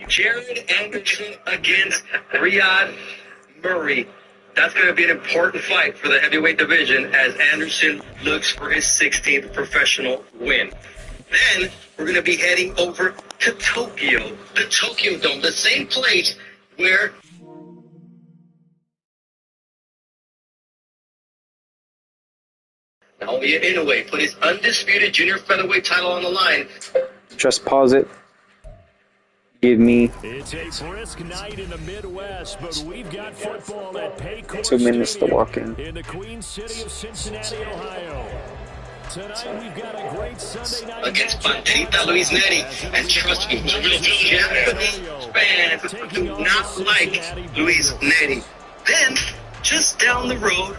Jared Anderson against Riyad Murray. That's going to be an important fight for the heavyweight division as Anderson looks for his 16th professional win. Then we're going to be heading over to Tokyo, the Tokyo Dome, the same place where Naoya Inoue put his undisputed junior featherweight title on the line. Just pause it. Give me it's a brisk night in the Midwest, but we've got football at Paycor 2 minutes to walk in. In the Queen City of Cincinnati, Ohio. Tonight we've got a great Sunday night against Batista Luis Neri, and trust me, Japanese fans do not like Luis Neri. Then, just down the road,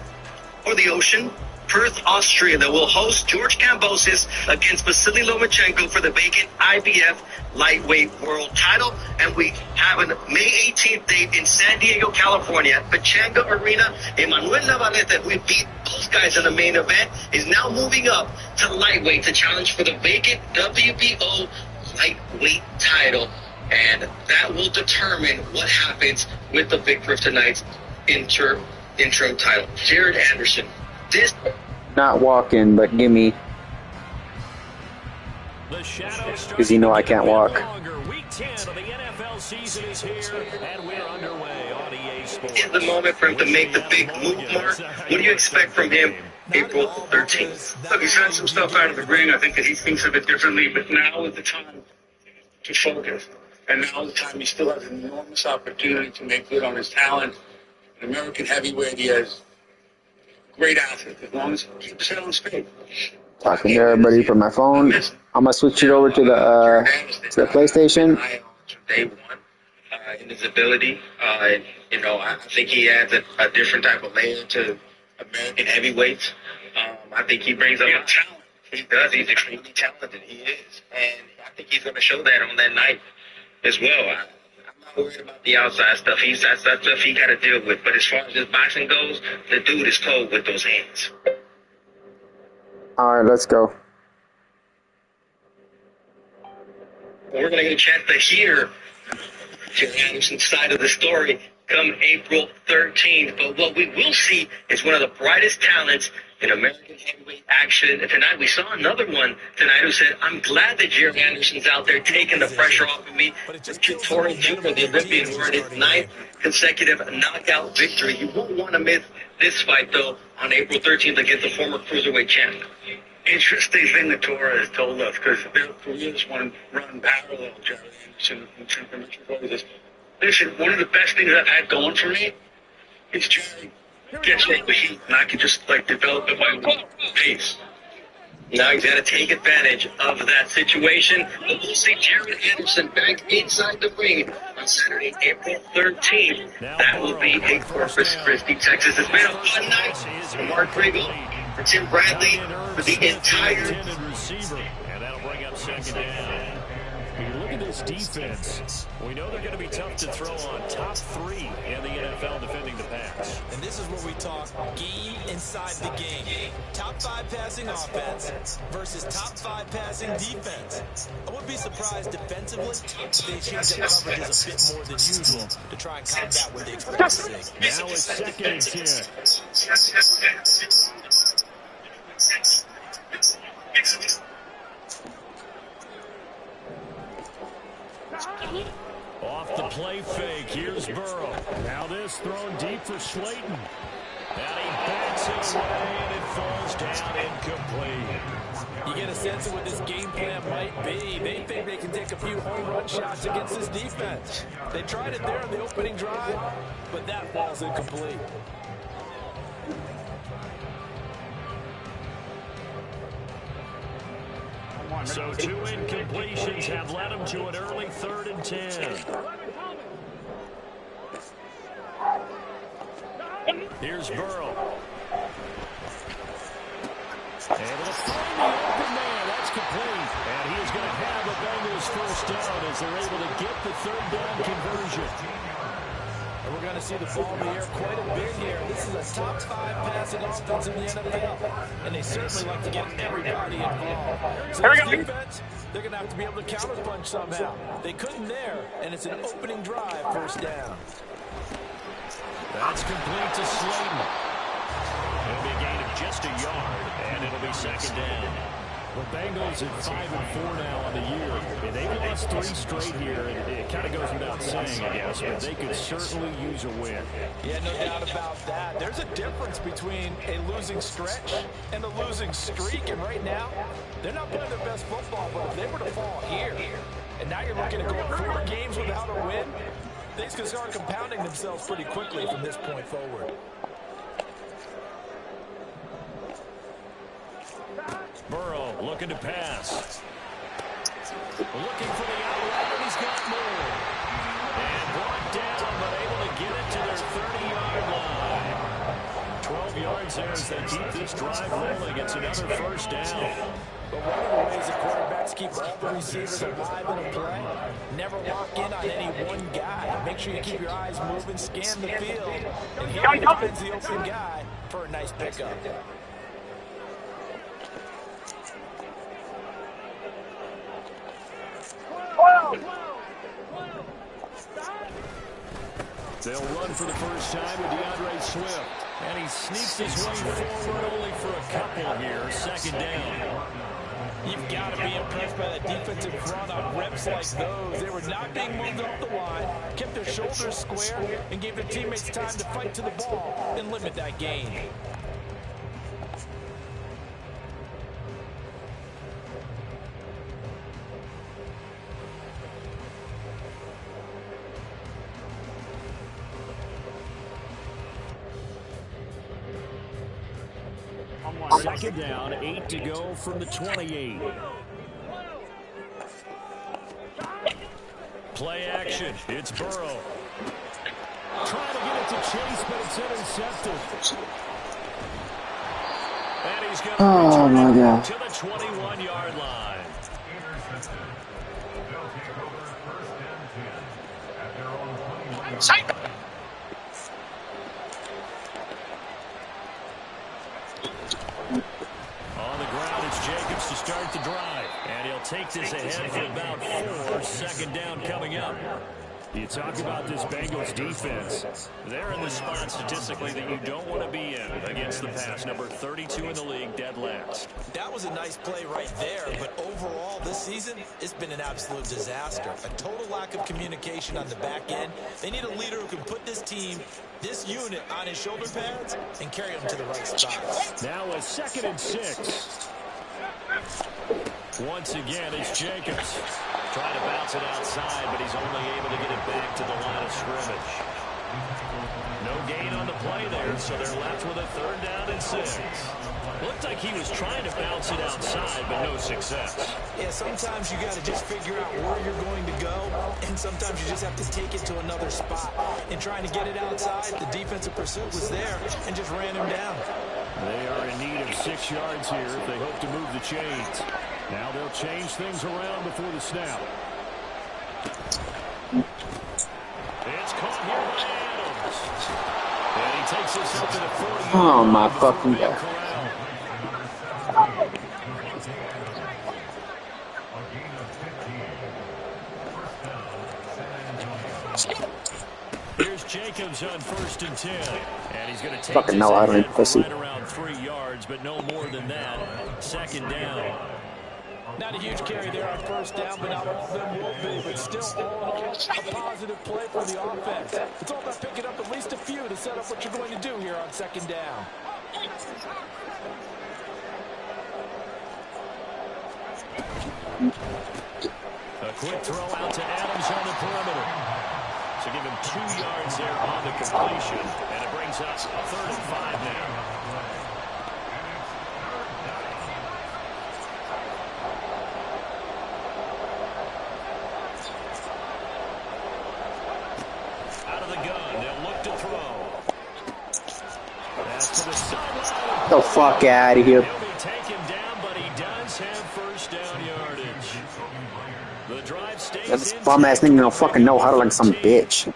or the ocean, Perth, Austria, that will host George Kambosos against Vasily Lomachenko for the vacant IBF lightweight world title. And we have a May 18th date in San Diego, California, Pachanga Arena. Emmanuel Navarrete, who beat both guys in the main event, is now moving up to lightweight to challenge for the vacant WBO lightweight title. And that will determine what happens with the victor of tonight's interim title. Jared Anderson. Not walking, but give me. Because you know I can't walk. Week 10 of the NFL season is here, and we're underway on EA Sports. In the moment for him to make the big move, Mark, what do you expect from him April 13th? Look, he's had some stuff out of the ring. I think that he thinks of it differently, but now is the time to focus. And now is the time he still has an enormous opportunity to make good on his talent. In American heavyweight, he has great assets as long as he keeps it on straight. Talking to everybody from my phone. I'm gonna switch it over to the PlayStation. Day one in his ability, I think he adds a different type of layer to American heavyweights. I think he brings up talent. He does. He's extremely talented. He is, and I think he's going to show that on that night as well. I'm not worried about the outside stuff. That's stuff he got to deal with. But as far as his boxing goes, the dude is cold with those hands. All right, let's go. We're going to get a chance to hear Jared Anderson's side of the story come April 13th. But what we will see is one of the brightest talents in American heavyweight action tonight. We saw another one tonight who said, I'm glad that Jared Anderson's out there taking the pressure off of me. Tori Jr., the Olympian, who earned his 9th consecutive knockout victory. You won't want to miss this fight, though, on April 13th against the former cruiserweight champ. Interesting thing that Tora has told us, because their careers run parallel, Jared Anderson and Champion. Listen, one of the best things I've had going for me is Jared gets me the heat, and I can just develop at my own pace. Now he's got to take advantage of that situation. But we'll see Jared Anderson back inside the ring on Saturday, April 13th. That will be in Corpus Christi, Texas. It's been a fun night for Mark Griggle, for Tim Bradley, for the entire and that'll bring up second down. You look at this defense. We know they're going to be tough to throw on. Top 3 in the NFL defending the pass. And this is where we talk game inside the game. Top 5 passing offense versus top 5 passing defense. I wouldn't be surprised defensively if they change the coverages a bit more than usual to try and combat what they expect to see. Now it's second and 10. Off the play fake, here's Burrow. Now this thrown deep for Slayton. And he backs it away, and it falls down incomplete. You get a sense of what this game plan might be. They think they can take a few home run shots against this defense. They tried it there in the opening drive, but that falls incomplete. So 2 incompletions have led them to an early 3rd and 10. Here's Burrow. Able to find the open man. That's complete. And he is going to have the Bengals first down as they're able to get the 3rd down conversion. And we're going to see the ball in the air quite a bit here. This is a top 5 passing offense in the NFL, and they certainly like to get everybody involved. So this defense, they're going to have to be able to counterpunch somehow. They couldn't there, and it's an opening drive, first down. That's complete to Slayton. It'll be a gain of just a yard, and it'll be second down. The Bengals at 5-4 now on the year, and they lost 3 straight here. And it kind of goes without saying, I guess, but they could certainly use a win. Yeah, no doubt about that. There's a difference between a losing stretch and a losing streak, and right now, they're not playing their best football, but if they were to fall here, and now you're looking at going 4 games without a win, things can start compounding themselves pretty quickly from this point forward. Burrow looking to pass. Looking for the outlet, and he's got more. And brought down, but able to get it to their 30-yard line. 12 yards there as they keep this drive rolling. It's another first down. But one of the ways that quarterbacks keep all the receivers alive in a play, never lock in on any one guy. Make sure you keep your eyes moving, scan the field, and here he finds the open guy for a nice pickup. They'll run for the first time with DeAndre Swift. And he sneaks his way forward only for a couple here. Second down. You've got to be impressed by that defensive front on reps like those. They were not being moved off the line, kept their shoulders square, and gave their teammates time to fight to the ball and limit that gain. Second down, 8 to go from the 28. Play action. It's Burrow. Trying to get it to Chase, but it's intercepted. And he's going to return it to the 21-yard line. On the ground, it's Jacobs to start the drive. And he'll take this ahead for about 4. Second down coming up. You talk about this Bengals defense. They're in the spot statistically that you don't want to be in against the pass. Number 32 in the league, dead last. That was a nice play right there, but overall this season, it's been an absolute disaster. A total lack of communication on the back end. They need a leader who can put this team, this unit, on his shoulder pads and carry them to the right spots. Now a 2nd and 6. Once again, it's Jacobs. Trying to bounce it outside, but he's only able to get it back to the line of scrimmage. No gain on the play there, so they're left with a 3rd down and 6. Looked like he was trying to bounce it outside, but no success. Yeah, sometimes you got to just figure out where you're going to go, and sometimes you just have to take it to another spot. In trying to get it outside, the defensive pursuit was there and just ran him down. They are in need of 6 yards here if they hope to move the chains. Now they'll change things around before the snap. It's caught here by Adams. And he takes this up to the 40. Oh my fucking God. Here's Jacobs on 1st and 10. And he's going to take fucking no, I don't need pussy. Right around 3 yards, but no more than that. 2nd down. Not a huge carry there on 1st down, but not all of them will be. But still, all in all, a positive play for the offense. It's all about picking up at least a few to set up what you're going to do here on 2nd down. A quick throw out to Adams on the perimeter. So give him 2 yards there on the completion. And it brings us 3rd and 5 now. Get the fuck out of here. He'll be taken down, but he does have 1st down yardage. The drive stays This bum ass nigga don't fucking know how to like some bitch.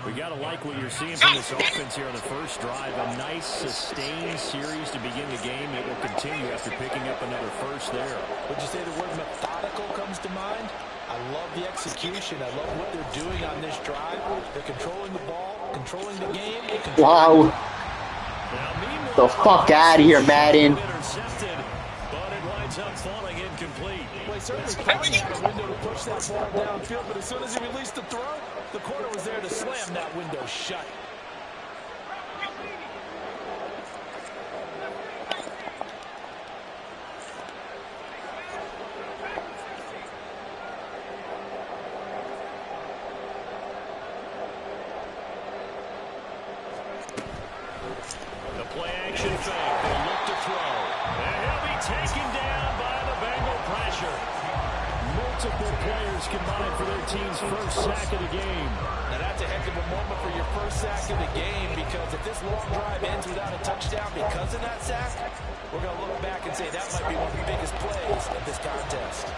We got got to like what you're seeing from this offense here on the first drive. A nice, sustained series to begin the game. It will continue after picking up another first there. Would you say the word methodical comes to mind? I love the execution. I love what they're doing on this drive. They're controlling the ball, controlling the game. Wow. The fuck out of here, Madden. Intercepted, but it winds up falling incomplete. Well, he certainly probably had a window to push that ball downfield, but as soon as he released the throw, the corner was there to slam that window shut. Play action fake. They'll look to throw. And he'll be taken down by the Bengal pressure. Multiple players combined for their team's first sack of the game. Now that's a heck of a moment for your first sack of the game, because if this long drive ends without a touchdown because of that sack, we're going to look back and say that might be one of the biggest plays of this contest.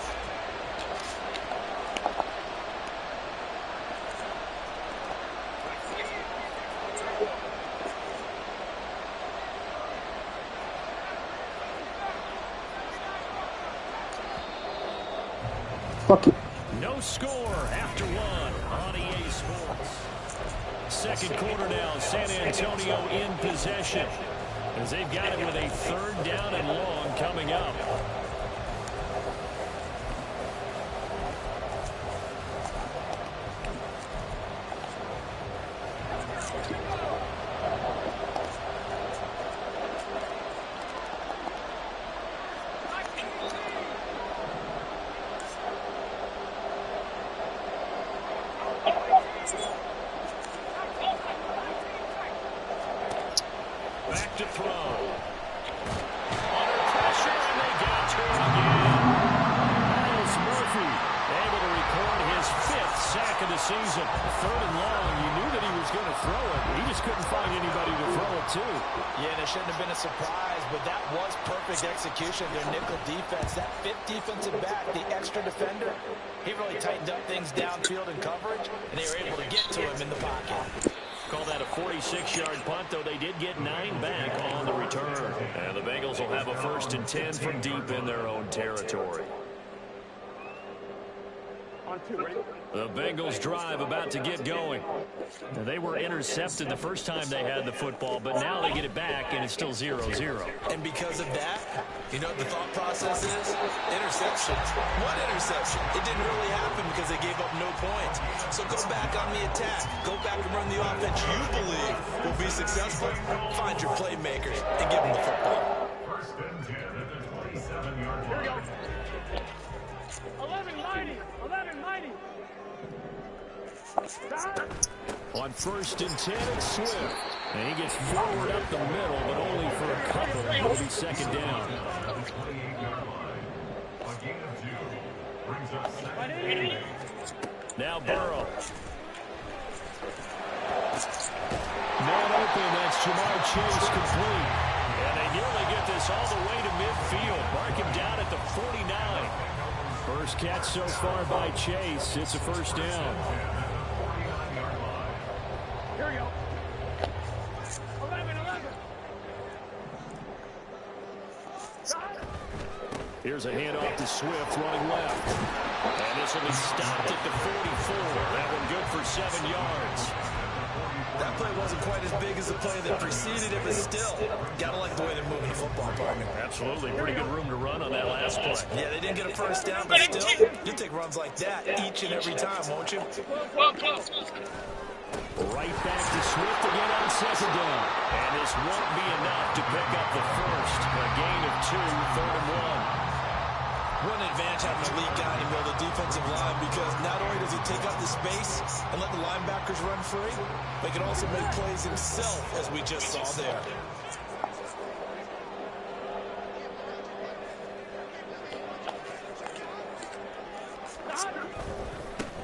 Fuck it. No score after one on EA Sports. Second quarter now, San Antonio in possession, as they've got it with a third down and long coming up. Back to throw. Under pressure, and they got to him again. Miles Murphy able to record his 5th sack of the season. Third and long. You knew that he was going to throw it. He just couldn't find anybody to throw it to. Yeah, and it shouldn't have been a surprise, but that was perfect execution of their nickel defense. That 5th defensive back, the extra defender, he really tightened up things downfield in coverage, and they were able to get to him in the pocket. Call that a 46-yard punt, though they did get 9 back on the return. And the Bengals will have a 1st and 10 from deep in their own territory. The Bengals drive about to get going. Now, they were intercepted the first time they had the football, but now they get it back, and it's still 0-0. And because of that, you know what the thought process is? Interception. What interception? It didn't really happen because they gave up no points. So go back on the attack. Go back and run the offense you believe will be successful. Find your playmakers and give them the football. 1st and 10 at the 27-yard line. Here we go. 11-90. 11-90. On 1st and 10, it's Swift. And he gets forward up the middle, but only for a couple. It'll be 2nd down. Now Burrow. Not open, that's Jamar Chase complete. And they nearly get this all the way to midfield. Mark him down at the 49. First catch so far by Chase. It's a 1st down. Here we go. 11-11. Here's a handoff to Swift running left. And this will be stopped at the 44. That one good for 7 yards. That play wasn't quite as big as the play that preceded it, but still, gotta like the way they're moving the football, partner. Absolutely. Pretty good room to run on that last play. Yeah, they didn't get a 1st down, but still, you take runs like that each and every time, won't you? Right back to Swift again on 2nd down. And this won't be enough to pick up the first. A gain of 2, 3rd and 1. What an advantage having a elite guy in the middle of the defensive line, because not only does he take up the space and let the linebackers run free, but he can also make plays himself, as we just saw there.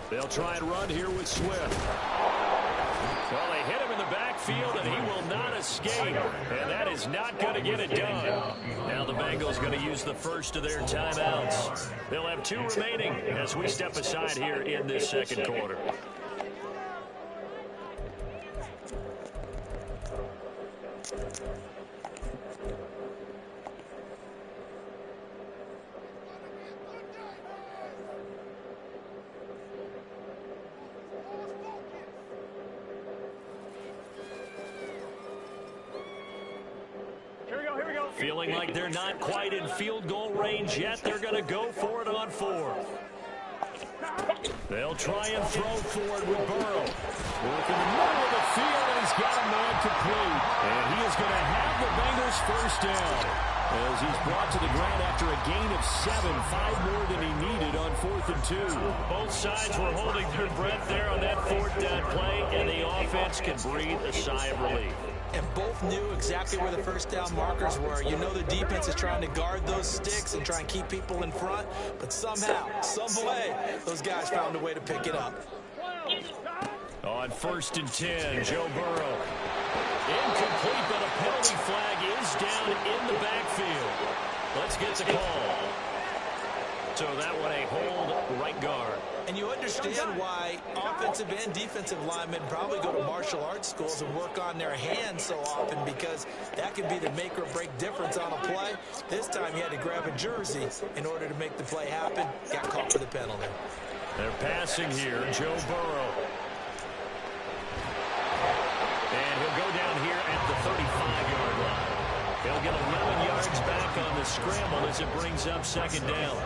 They'll try and run here with Swift. Well, they hit him in the backfield, and he will not escape. And that is not going to get it done. Now the Bengals going to use the first of their timeouts. They'll have 2 remaining as we step aside here in this 2nd quarter. Feeling like they're not quite in field goal range yet. They're going to go for it on 4th. They'll try and throw for it with Burrow. Working the middle of the field, and he's got a man complete. And he is going to have the Bengals first down as he's brought to the ground after a gain of 7, 5 more than he needed on 4th and 2. Both sides were holding their breath there on that 4th down play, and the offense can breathe a sigh of relief. And both knew exactly where the first down markers were. You know the defense is trying to guard those sticks and try and keep people in front, but somehow, some way, those guys found a way to pick it up. On 1st and 10, Joe Burrow. Incomplete, but a penalty flag is down in the backfield. Let's get the call. So that one a hold right guard. And you understand why offensive and defensive linemen probably go to martial arts schools and work on their hands so often, because that could be the make or break difference on a play. This time he had to grab a jersey in order to make the play happen. Got caught for the penalty. They're passing here, Joe Burrow. And he'll go down here at the 35-yard line. He'll get 11 yards back on the scramble as it brings up 2nd down.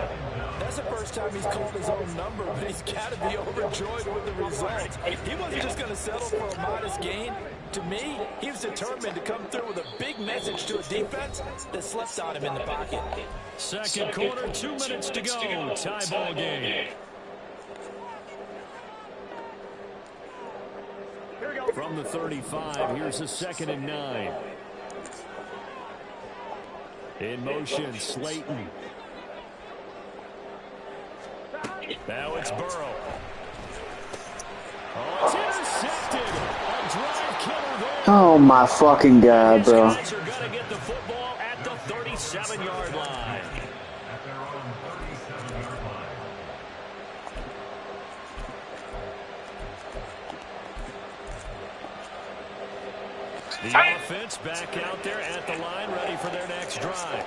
That's the first time he's called his own number, but he's got to be overjoyed with the results. He wasn't just going to settle for a modest gain. To me, he was determined to come through with a big message to a defense that slept on him in the pocket. Second quarter, 2 minutes to go. Tie ball game. From the 35, here's a 2nd and 9. In motion, Slayton. Now it's Burrow. Oh, it's intercepted. A drive killer there. Oh my fucking God, bro. These guys are going to get the football at the 37-yard line. At their own 37-yard line. The offense back out there at the line, ready for their next drive.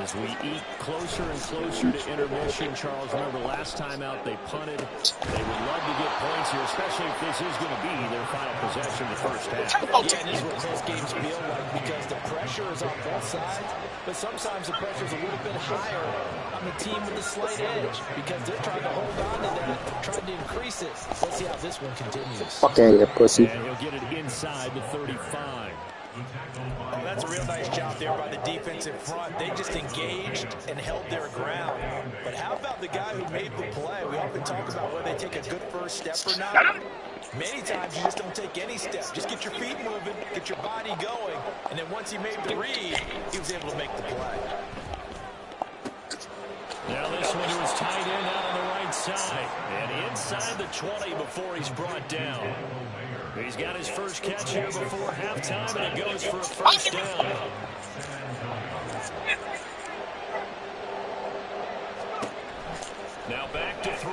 As we eat closer and closer to intermission, Charles, remember last time out they punted. They would love to get points here, especially if this is going to be their final possession the first half. Yeah, and this is what close games feel like, because the pressure is on both sides, but sometimes the pressure is a little bit higher on the team with the slight edge, because they're trying to hold on to that, trying to increase it. Let's see how this one continues. Fuck out of here, pussy. And he'll get it inside the 35. Oh, that's a real nice job there by the defensive front. They just engaged and held their ground. But how about the guy who made the play? We often talk about whether they take a good first step or not. Many times you just don't take any step. Just get your feet moving, get your body going, and then once he made the read, he was able to make the play. Now this one was tight end out on the right side. And inside the 20 before he's brought down. He's got his first catch here before halftime, and it goes for a first down. Now back to throw.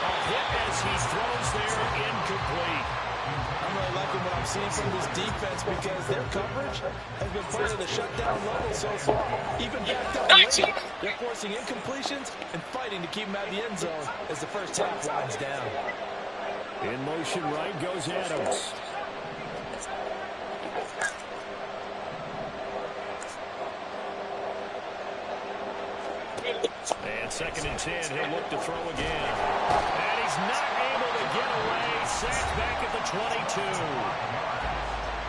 A hit as he throws there, incomplete. I'm really liking what I'm seeing from this defense, because their coverage has been playing at a shutdown level so far. Even backed up late, they're forcing incompletions and fighting to keep them out of the end zone as the first half winds down. In motion right goes Adams. And 2nd and 10, he'll look to throw again. And he's not able to get away. Sacked back at the 22.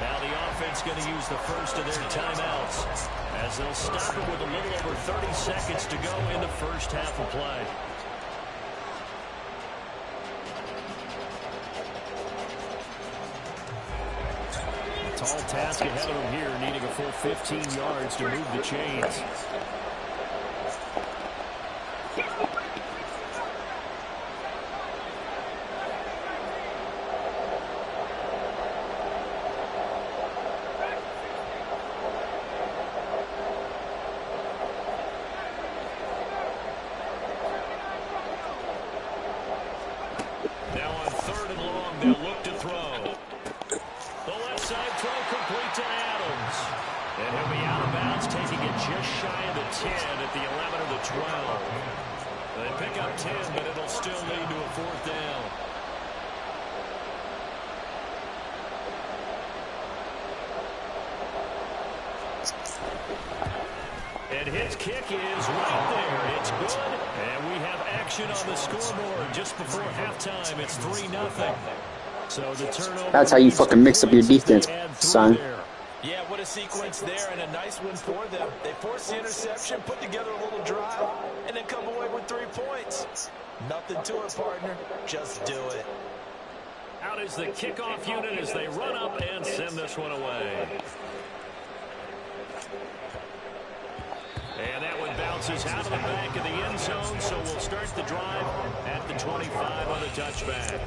Now the offense going to use the first of their timeouts, as they'll stop it with a little over 30 seconds to go in the first half of play. Tall task ahead of him here, needing a full 15 yards to move the chains. Now on 3rd and long, they'll look to throw. The left side throw complete to Adams. And he'll be out of bounds, taking it just shy of the 10 at the 11 or the 12. They pick up 10, but it'll still lead to a 4th down. And his kick is right there. It's good. And we have action on the scoreboard just before halftime. It's 3-0. So the turnover. That's how you fucking mix up your defense, son. Yeah, what a sequence there, and a nice one for them. They forced the interception, put together a little drive, and then come away with 3 points. Nothing to it, partner. Just do it. Out is the kickoff unit as they run up and send this one away. And that one bounces out of the back of the end zone, so we'll start the drive at the 25 on the touchback.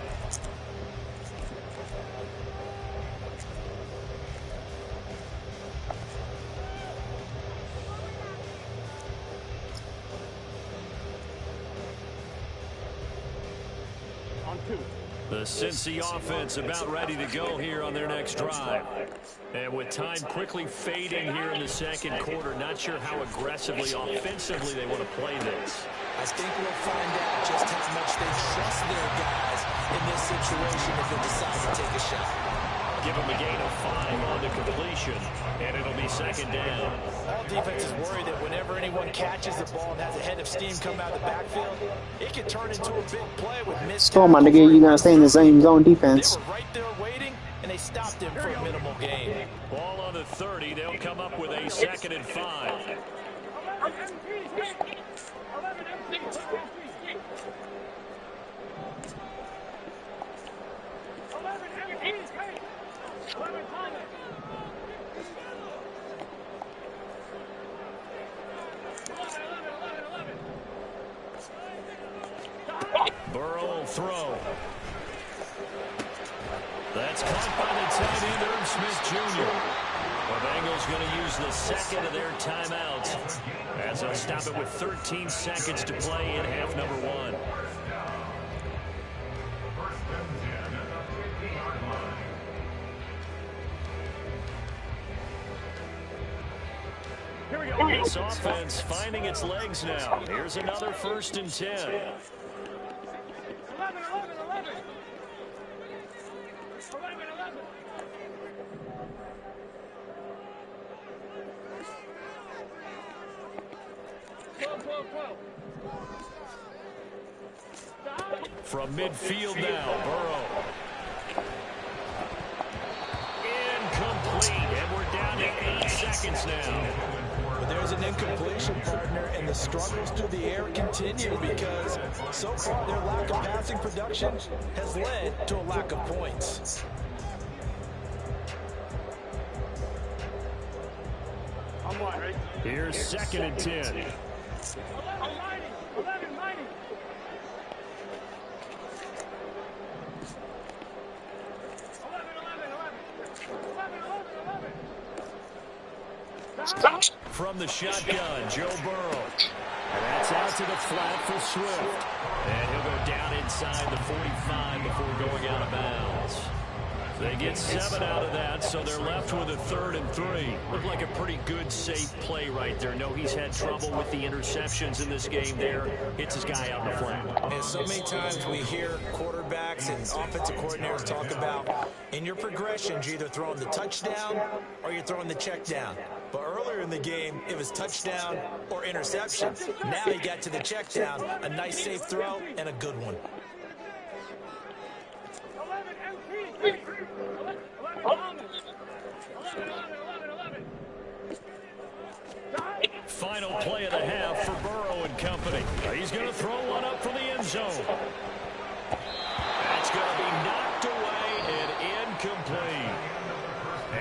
The Cincy offense about ready to go here on their next drive. And with time quickly fading here in the second quarter, not sure how aggressively, offensively they want to play this. I think we'll find out just how much they trust their guys in this situation if they decide to take a shot. Give them a gain of 5 on the completion, and it'll be second down. All defenses worry that whenever anyone catches the ball and has a head of steam come out of the backfield, it can turn into a big play with missed So, my nigga, you gotta stay in the same zone defense. They were right there waiting, and they stopped him for a minimal gain. Ball on the 30. They'll come up with a 2nd and 5. Burrow will throw. That's caught by the tight end, Irv Smith Jr. The Bengals going to use the second of their timeouts as they'll stop it with 13 seconds to play in half number 1. This offense finding its legs now. Here's another 1st and 10. 11. From midfield now, Burrow. Incomplete, and we're down to 8 seconds now. But there's an incompletion, partner, and the struggles through the air continue because so far their lack of passing production has led to a lack of points. I'm one, right? Here's 2nd and 10. 11, 11. From the shotgun, Joe Burrow. And that's out to the flat for Swift. And he'll go down inside the 45 before going out of bounds. They get 7 out of that, so they're left with a 3rd and 3. Looked like a pretty good, safe play right there. No, he's had trouble with the interceptions in this game there. Hits his guy out in the flat. And so many times we hear quarterbacks and offensive coordinators talk about in your progressions, you're either throwing the touchdown or you're throwing the check down. But earlier in the game, it was touchdown or interception. Now he got to the check down, a nice safe throw, and a good one. Final play of the half for Burrow and company. He's going to throw one up from the end zone. That's going to be knocked away and incomplete.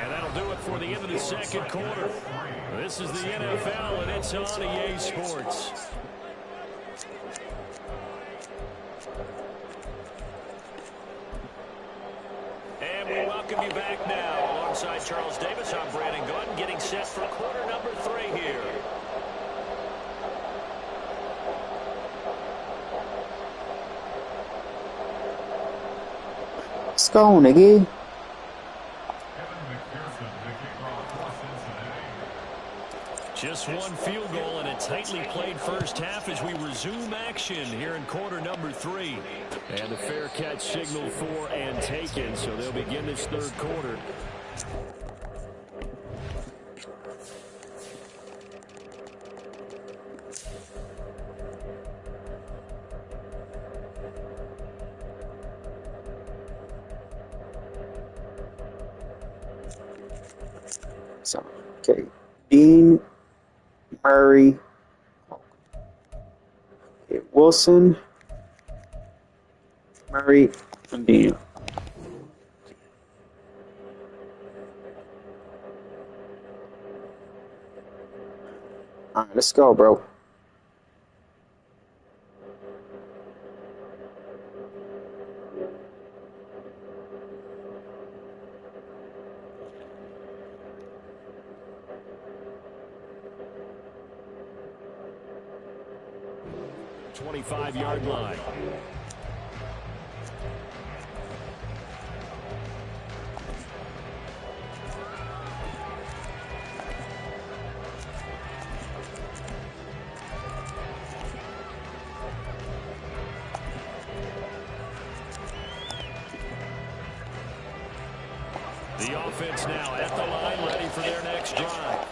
And that'll do it for the end of the second quarter. This is the NFL, and it's on EA Sports. And we welcome you back now. Alongside Charles Davis, I'm Brandon Gordon, getting set for quarter number 3 here. Let's go, nigga. Just one field goal and a tightly played first half as we resume action here in quarter number 3. And the fair catch signaled for and taken, so they'll begin this third quarter. So, okay. Dean, Murray, okay, Wilson, Murray, and Dean. All right, let's go, bro. Yard line. The offense now at the line, ready for their next drive.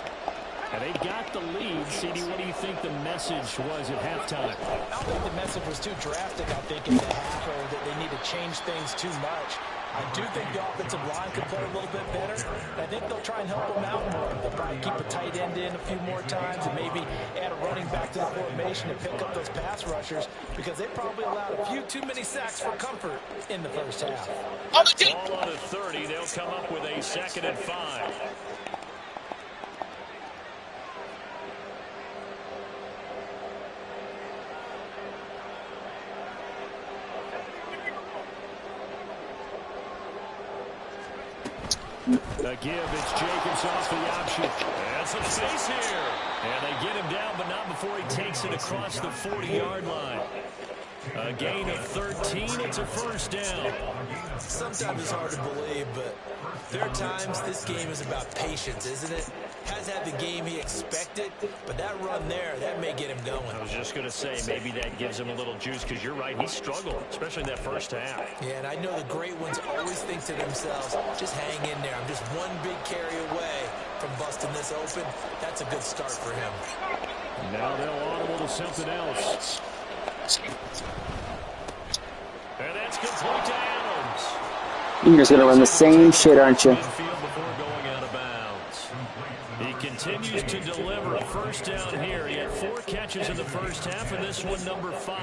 And they got the lead. CD, what do you think the message was at halftime? I don't think the message was too drastic, I think, in the half, or that they need to change things too much. I do think the offensive line could play a little bit better. I think they'll try and help them out more. They'll probably keep a tight end in a few more times and maybe add a running back to the formation and pick up those pass rushers because they probably allowed a few too many sacks for comfort in the first half. Ball on a 30. They'll come up with a 2nd and 5. A give, it's Jacobs off the option. And some space here. And they get him down, but not before he takes it across the 40-yard line. A gain of 13. It's a first down. Sometimes it's hard to believe, but there are times this game is about patience, isn't it? Has had the game he expected, but that run there, that may get him going. I was just going to say, maybe that gives him a little juice, because you're right, he struggled, especially in that first half. Yeah, and I know the great ones always think to themselves, just hang in there. I'm just one big carry away from busting this open. That's a good start for him. Now they'll audible to something else. And that's complete to Adams. You're just going to run the same shit, aren't you? Before going out of bounds. He continues to deliver a first down here. He had 4 catches in the first half, and this one number 5.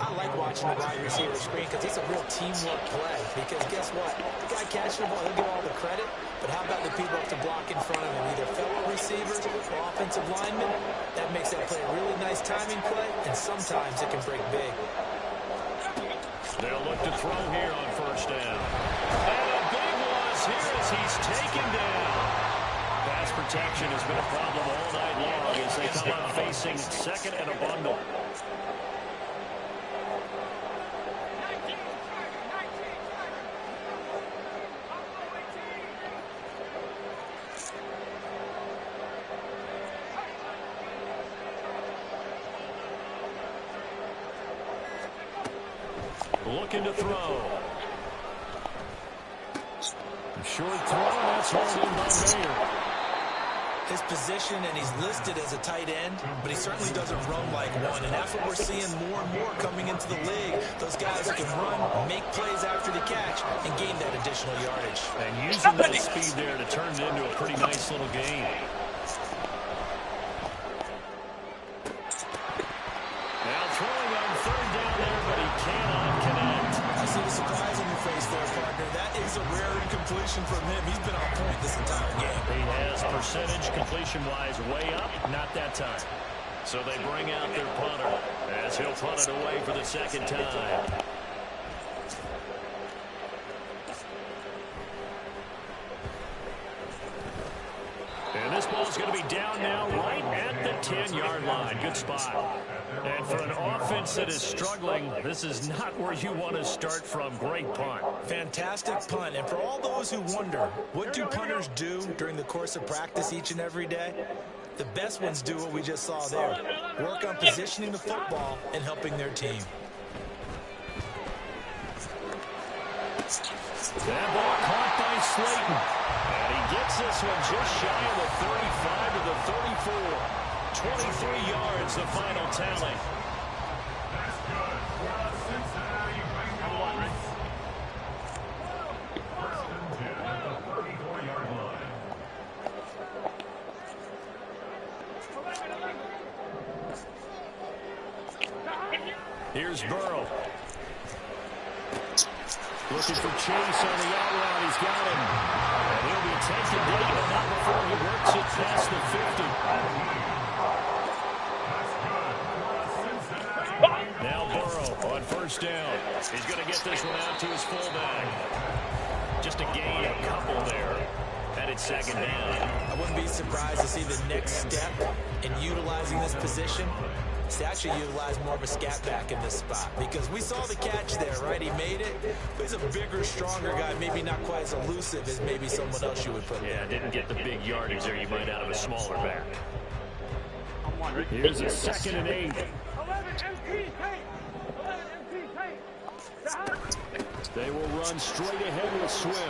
I like watching the wide receiver screen because it's a real teamwork play. Because guess what? The guy catching the ball, he'll get all the credit. But how about the people up to block in front of him? Either fellow receivers or offensive linemen. That makes that play a really nice timing play, and sometimes it can break big. They'll look to throw here on first down. And a big loss here as he's taken down. Pass protection has been a problem all night long as they come up facing 2nd and a bundle. Looking to throw. Short throw, that's hauled in by Mayer. His position, and he's listed as a tight end, but he certainly doesn't run like one, and that's what we're seeing more and more coming into the league. Those guys who can run, make plays after the catch, and gain that additional yardage. And using that speed there to turn it into a pretty nice little game. Now throwing on 3rd down there, but he cannot connect. I see the surprise on your face there, partner. That is a rare incompletion from him. He's been on point this entire game. He has percentage completion-wise way up, not that time. So they bring out their punter as he'll punt it away for the 2nd time. And this ball's going to be down now right at the 10-yard line. Good spot. And for an offense that is struggling, this is not where you want to start from. Great punt. Fantastic punt. And for all those who wonder, what do punters do during the course of practice each and every day? The best ones do what we just saw there. Work on positioning the football and helping their team. That ball caught by Slayton. And he gets this one just shy of the 35 to the 34. 23 yards, the final tally. That's good for the Cincinnati Bengals. First and 10 at the 34-yard line. Here's Burrow. Looking for Chase on the out route. He's got him. And he'll be taken down, but not before he works it past the 50. Now Burrow on first down. He's going to get this one out to his fullback. Just a gain of a couple there. And it's second down. I wouldn't be surprised to see the next step in utilizing this position. To actually utilize more of a scat back in this spot, because we saw the catch there, right? He made it, but he's a bigger, stronger guy, maybe not quite as elusive as maybe someone else you would put. Yeah, didn't get the big yardage there you might out of a smaller back. Here's a 2nd and 8. 11 MP, hey! 11 MP, hey! They will run straight ahead with Swift.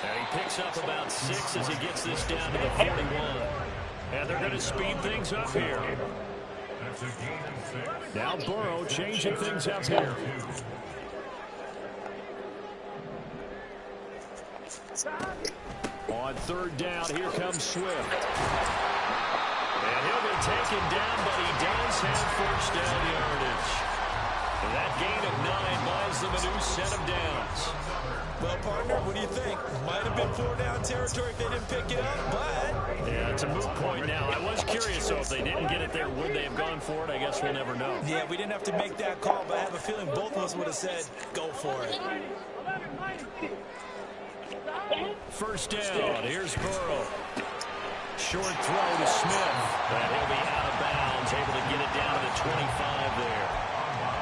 And he picks up about 6 as he gets this down to the 41. And they're going to speed things up here. Now Burrow changing things up here. On 3rd down, here comes Swift. And he'll be taken down, but he does have first down yardage. And that gain of 9 buys them a new set of downs. Well, partner, what do you think? Might have been 4-down territory if they didn't pick it up, but... Yeah, it's a moot point now. I was curious, so if they didn't get it there, would they have gone for it? I guess we'll never know. Yeah, we didn't have to make that call, but I have a feeling both of us would have said, go for it. First down, here's Burrow. Short throw to Smith. And he'll be out of bounds, able to get it down to the 25 there.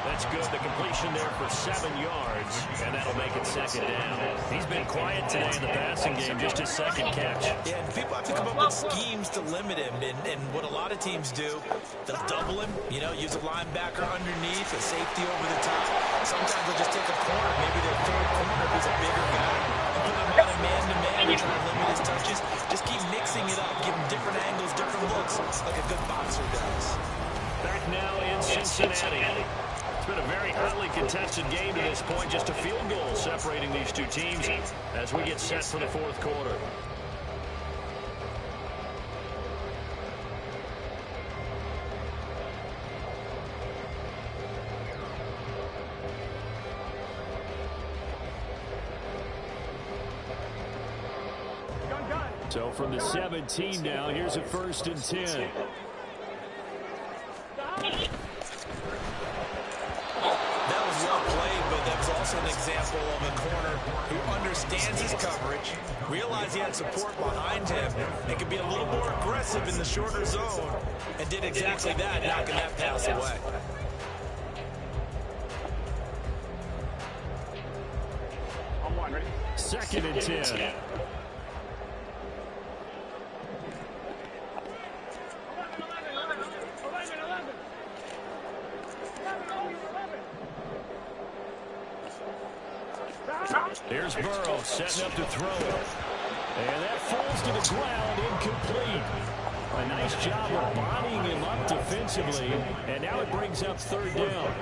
That's good. The completion there for 7 yards, and that'll make it second down. He's been quiet today in the passing game, just his 2nd catch. Yeah, and people have to come up with schemes to limit him, and what a lot of teams do, they'll double him, use a linebacker underneath, a safety over the top. Sometimes they'll just take a corner, maybe their 3rd corner if he's a bigger guy, and put him on a man-to-man and try to limit his touches. Just keep mixing it up, give him different angles, different looks, like a good boxer does. Back now in Cincinnati. It's been a very hotly contested game to this point. Just a field goal separating these two teams as we get set for the 4th quarter. So from the 17 now, here's a 1st and 10. Also an example of a corner who understands his coverage, realized he had support behind him, and could be a little more aggressive in the shorter zone, and did exactly that, knocking that pass away. I'm one, ready? 2nd and 10. Here's Burrow setting up to throw it. And that falls to the ground, incomplete. A nice job of bodying him up defensively. And now it brings up 3rd down.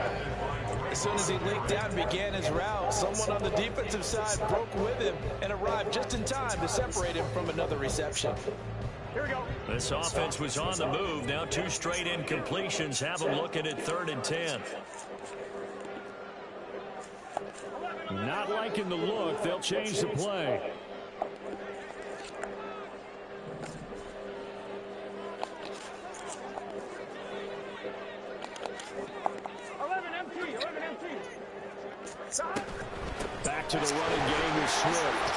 As soon as he leaked out and began his route, someone on the defensive side broke with him and arrived just in time to separate him from another reception. Here we go. This offense was on the move. Now 2 straight incompletions have them looking at 3rd and 10. Not liking the look. They'll change the play. Back to the running game with Swift.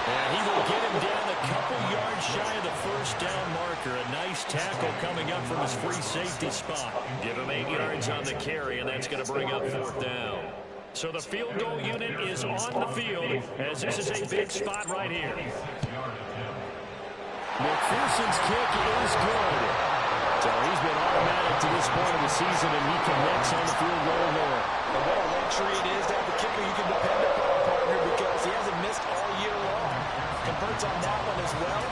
And he will get him down a couple yards shy of the first down marker. A nice tackle coming up from his free safety spot. Give him 8 yards on the carry, and that's going to bring up 4th down. So the field goal unit is on the field, as this is a big spot right here. McPherson's kick is good. So he's been automatic to this point of the season, and he connects on the field goal there. And what a luxury it is to have a kicker you can depend upon, partner, because he hasn't missed all year long. Converts on that one as well,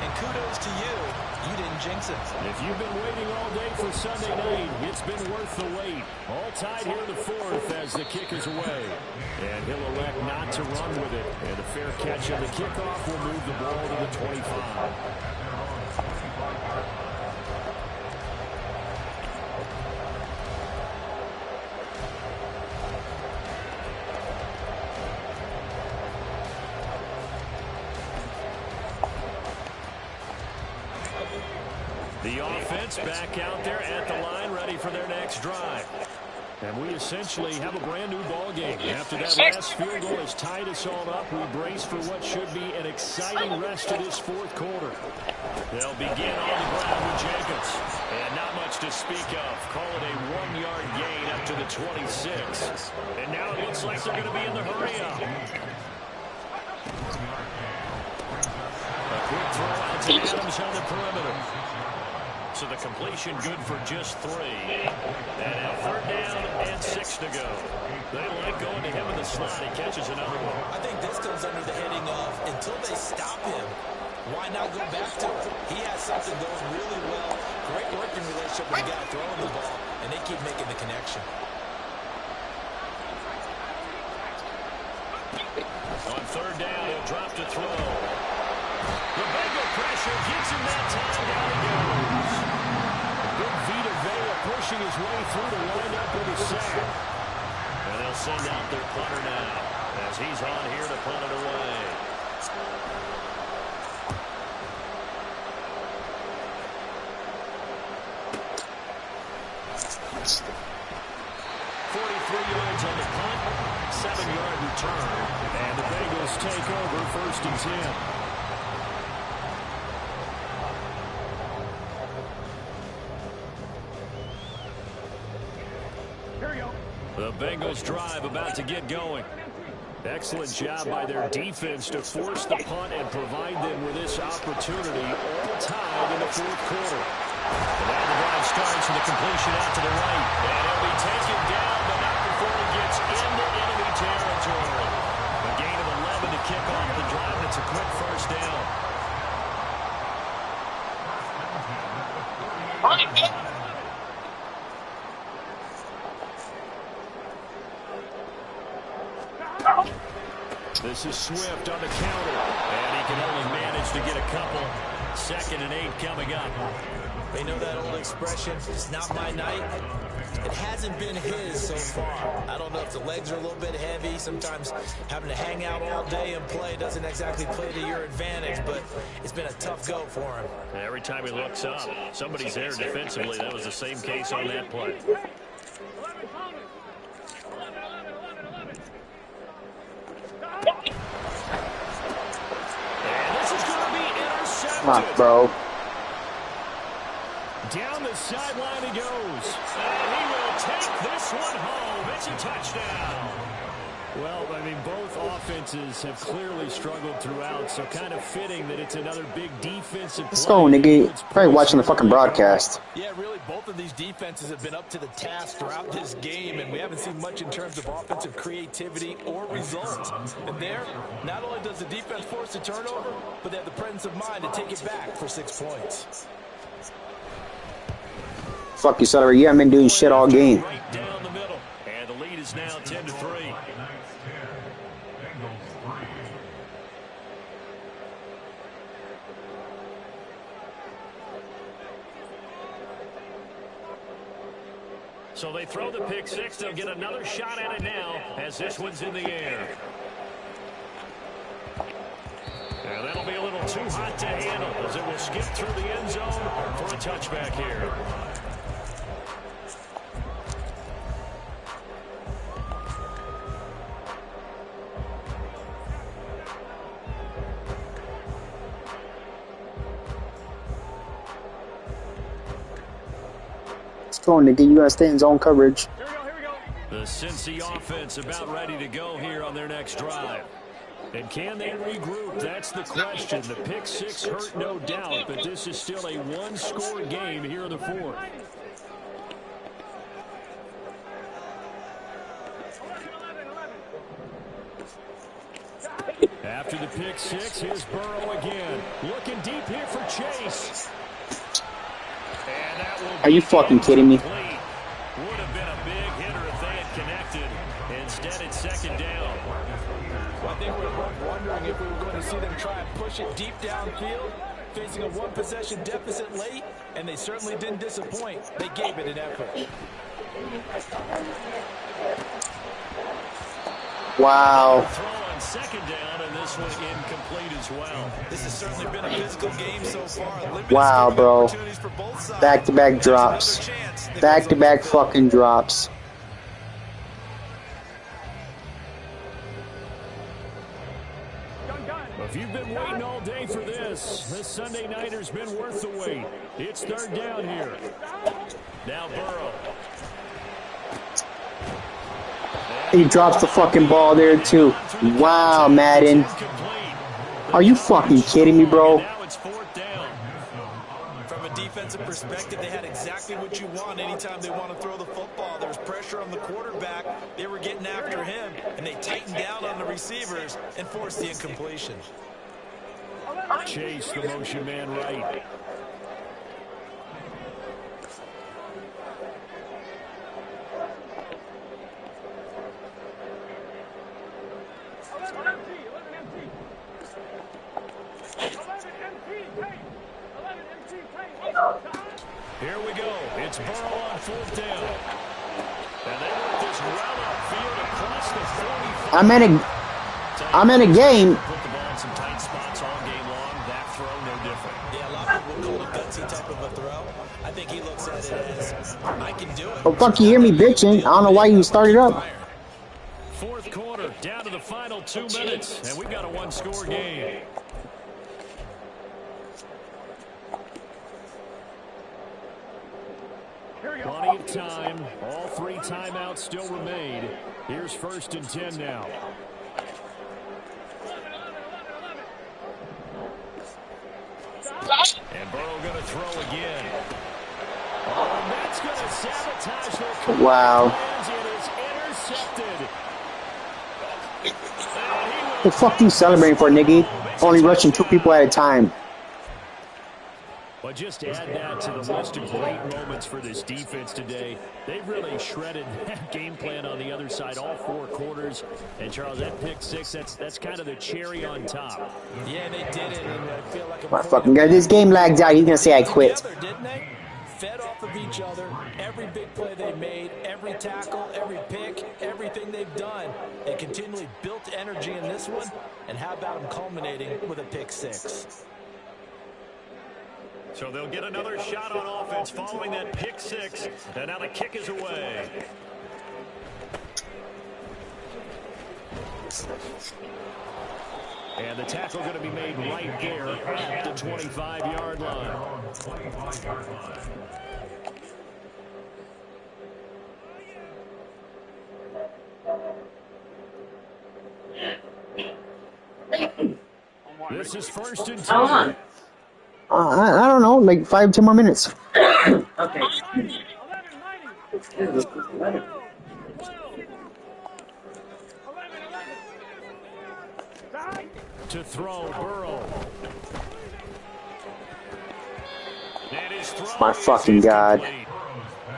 and kudos to you. You didn't jinx it. If you've been waiting all day for Sunday night, it's been worth the wait. All tied here in the 4th as the kick is away. And he'll elect not to run with it. And a fair catch on the kickoff will move the ball to the 25. The offense back out there at the line, ready for their next drive. And we essentially have a brand new ball game. After that last field goal has tied us all up, we brace for what should be an exciting rest of this fourth quarter. They'll begin on the ground with Jacobs. And not much to speak of. Call it a 1-yard gain up to the 26. And now it looks like they're going to be in the hurry-up. A quick throw out to Adams on the perimeter. So the completion good for just 3. And now 3rd down and 6 to go. They like going to him in the slot. He catches another one. I think this comes under the heading of until they stop him, why not go back to it? He has something going really well. Great working relationship with the guy throwing the ball, and they keep making the connection. On 3rd down, he'll drop to throw. The Bengal pressure gets him that time. Down he goes. Big Vita Vea pushing his way through to wind up with a sack. And they'll send out their punter now as he's on here to punt it away. Yards on the punt, 7-yard return, and the Bengals take over 1st and 10. Here we go. The Bengals drive about to get going. Excellent job by their defense to force the punt and provide them with this opportunity, all tied in the 4th quarter. And now the drive starts with a completion out to the right, and it'll be taken down, but not before it gets into enemy territory. A gain of 11 to kick off the drive. It's a quick 1st down. This is Swift on the counter, and he can only manage to get a couple. 2nd and 8 coming up. They know that old expression, it's not my night. It hasn't been his so far. I don't know if the legs are a little bit heavy. Sometimes having to hang out all day and play doesn't exactly play to your advantage, but it's been a tough go for him. Every time he looks up, somebody's there defensively. That was the same case on that play. And this is going to be intercepted. Come on, bro. Down the sideline he goes. And he will take this one home. It's a touchdown. Well, I mean, both offenses have clearly struggled throughout, so kind of fitting that it's another big defensive Let's go, nigga. Probably watching the fucking broadcast. Yeah, really, both of these defenses have been up to the task throughout this game, and we haven't seen much in terms of offensive creativity or results. And there, not only does the defense force a turnover, but they have the presence of mind to take it back for 6 points. Fuck you, Sutter. You haven't been doing shit all game. Right down the middle. And the lead is now 10-3. So they throw the pick 6. They'll get another shot at it now as this one's in the air. And that'll be a little too hot to handle as it will skip through the end zone for a touchback here. Go, nigga. You gotta stay in zone coverage. Here we go. The Cincy offense about ready to go here on their next drive. And can they regroup? That's the question. The pick 6 hurt, no doubt, but this is still a one-score game here in the 4th. After the pick 6, here's Burrow again. Looking deep here for Chase. And that will Are you fucking kidding me? would have been a big hitter if they had connected. Instead, it's 2nd down. Well, I think we're both wondering if we were going to see them try and push it deep downfield, facing a one-possession deficit late, and they certainly didn't disappoint. They gave it an effort. Wow. Throw on second down, and this one incomplete as well. This has certainly been a physical game so far. Limited Wow, scoring bro. opportunities for both sides. Back-to-back There's another drops. chance. They Back-to-back both have fucking drops. If you've been waiting all day for this Sunday nighter's been worth the wait. It's third down here. Now Burrow. He drops the fucking ball there, too. Wow, Madden. Are you fucking kidding me, bro? Now it's fourth down. From a defensive perspective, they had exactly what you want anytime they want to throw the football. There's pressure on the quarterback. They were getting after him, and they tightened down on the receivers and forced the incompletion. Chase, the motion man right. Here we go. It's Burrow on fourth down. And they work this route upfield across the 45. I'm in a game. Put the ball in some tight spots all game long. That throw, no different. Yeah, a lot of people call it a gutsy type of a throw. I think he looks at it as, I can do it. Oh, fuck, you hear me bitching? I don't know why you started up. Fourth quarter, down to the final 2 minutes, and we've got a one-score game. Plenty of time. All 3 timeouts still remain. Here's 1st and 10 now. And Burrow going to throw again. Oh, and that's going to sabotage their comeback. Wow. It is intercepted. What the fuck you celebrating for, nigga? Only rushing 2 people at a time. But just add that to the list of great moments for this defense today. They've really shredded that game plan on the other side all 4 quarters. And, Charles, that pick 6, that's kind of the cherry on top. Yeah, they did it, and I feel like My fucking guy, this game lagged out. He's gonna say I quit. together, didn't they? Fed off of each other. Every big play they made, every tackle, every pick, everything they've done. They continually built energy in this one. And how about them culminating with a pick 6? So they'll get another shot on offense following that pick 6. And now the kick is away. And the tackle going to be made right there at the 25-yard line. This is 1st and 10. I don't know, like 5-10 more minutes. Okay. To throw, Burrow. And his throw My fucking God.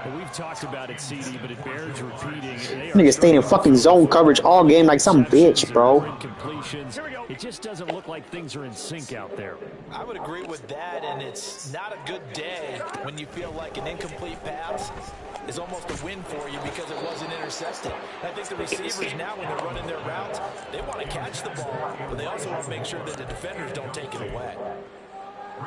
Well, we've talked about it, CD, but it bears repeating. Nigga staying in fucking zone coverage all game like some bitch, bro. It just doesn't look like things are in sync out there. I would agree with that, and it's not a good day when you feel like an incomplete pass is almost a win for you because it wasn't intercepted. I think the receivers now, when they're running their routes, they want to catch the ball, but they also want to make sure that the defenders don't take it away.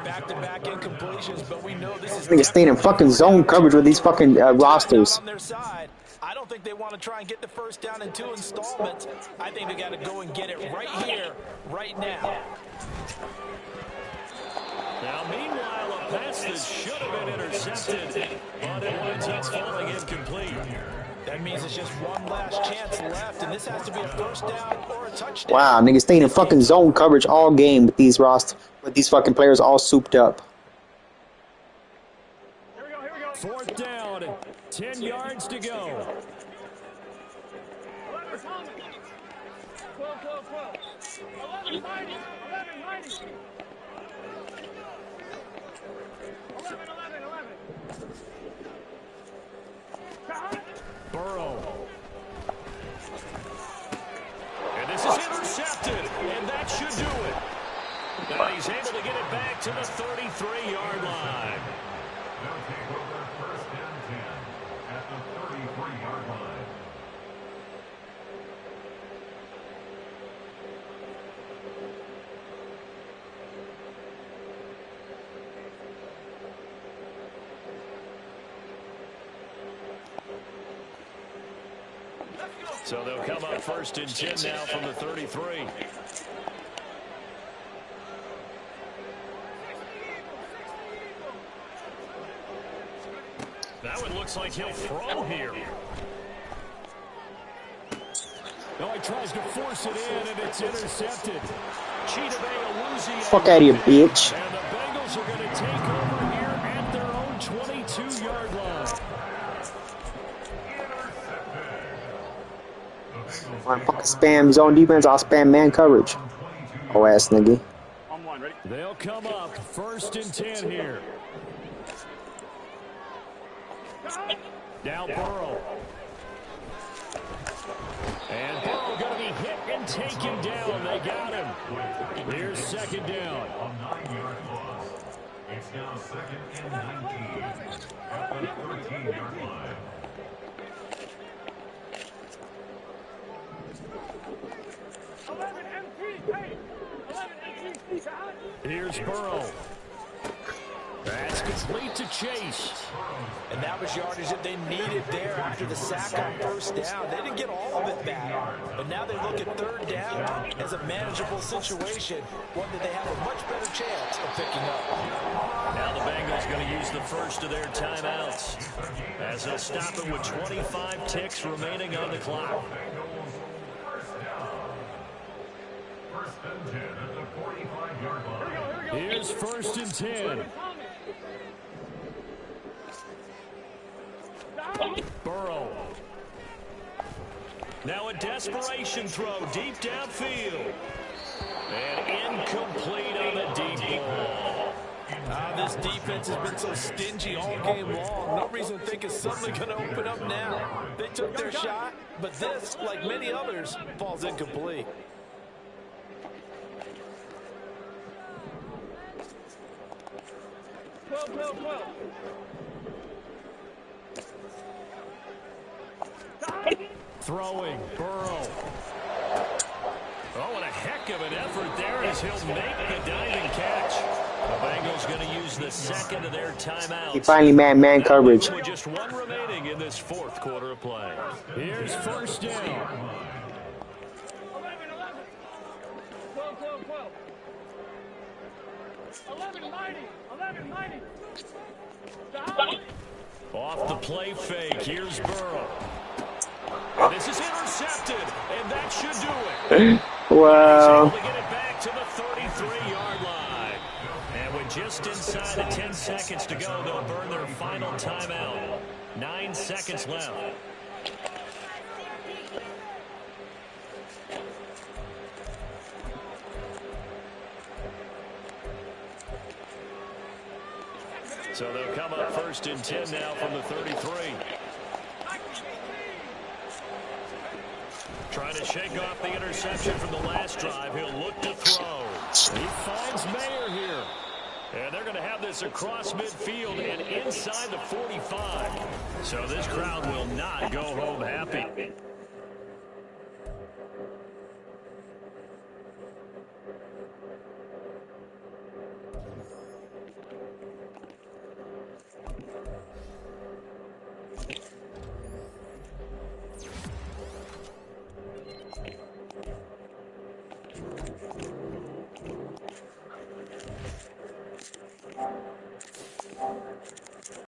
Back-to-back incompletions, but we know this is... Nigga staying in fucking zone coverage with these fucking rosters. On their side. I don't think they want to try and get the first down in 2 installments. I think they got to go and get it right here, right now. Now, meanwhile, a pass that should have been intercepted, but it winds up falling incomplete. That means it's just one last chance left, and this has to be a first down or a touchdown. Wow, nigga staying in fucking zone coverage all game with these with these fucking players all souped up. Here we go. 4th down, 10 yards to go. 11, Thomas. 12. 11, Mighty. 11. Burrow. And this is intercepted, and that should do it. Now he's able to get it back to the 33-yard line. They'll take over 1st and 10 at the 33-yard line. So they'll come up 1st and 10 now from the 33. That one looks like he'll throw here. No, he tries to force it in, and it's intercepted. Fuck out of here, bitch. And the Bengals are going to take over here at their own 22-yard line. I fucking spam zone defense, I'll spam man coverage. Oh ass nigga. On one, ready? They'll come up 1st and 10 here. Now Burrow. And Burrow going to be hit and taken down. They got him. Here's 2nd down. A 9-yard loss. It's now 2nd and 19 at the 13-yard line. Here's Burrow. That's complete to Chase. And that was yardage that they needed there after the sack on 1st down. They didn't get all of it back, but now they look at 3rd down as a manageable situation, one that they have a much better chance of picking up. Now the Bengals going to use the first of their timeouts as they'll stop it with 25 ticks remaining on the clock. First and 10 at the 45-yard line. Here's 1st and 10. Burrow. Now a desperation throw deep downfield. And incomplete on the deep ball. This defense has been so stingy all game long. No reason to think it's suddenly going to open up now. They took their shot, but this, like many others, falls incomplete. Throwing, Burrow. Oh, and a heck of an effort there as he'll make the diving catch. The Bengals going to use the 2nd of their timeouts. He finally man coverage. With just 1 remaining in this 4th quarter of play. Here's 1st down. 11. 12. 11, 90. Off the play fake, here's Burrow. And this is intercepted, and that should do it. Wow. He's able to get it back to the 33-yard line. And with just inside the 10 seconds to go, they'll burn their final timeout. 9 seconds left. So they'll come up 1st and 10 now from the 33. Trying to shake off the interception from the last drive. He'll look to throw. He finds Mayer here. And they're going to have this across midfield and inside the 45. So this crowd will not go home happy.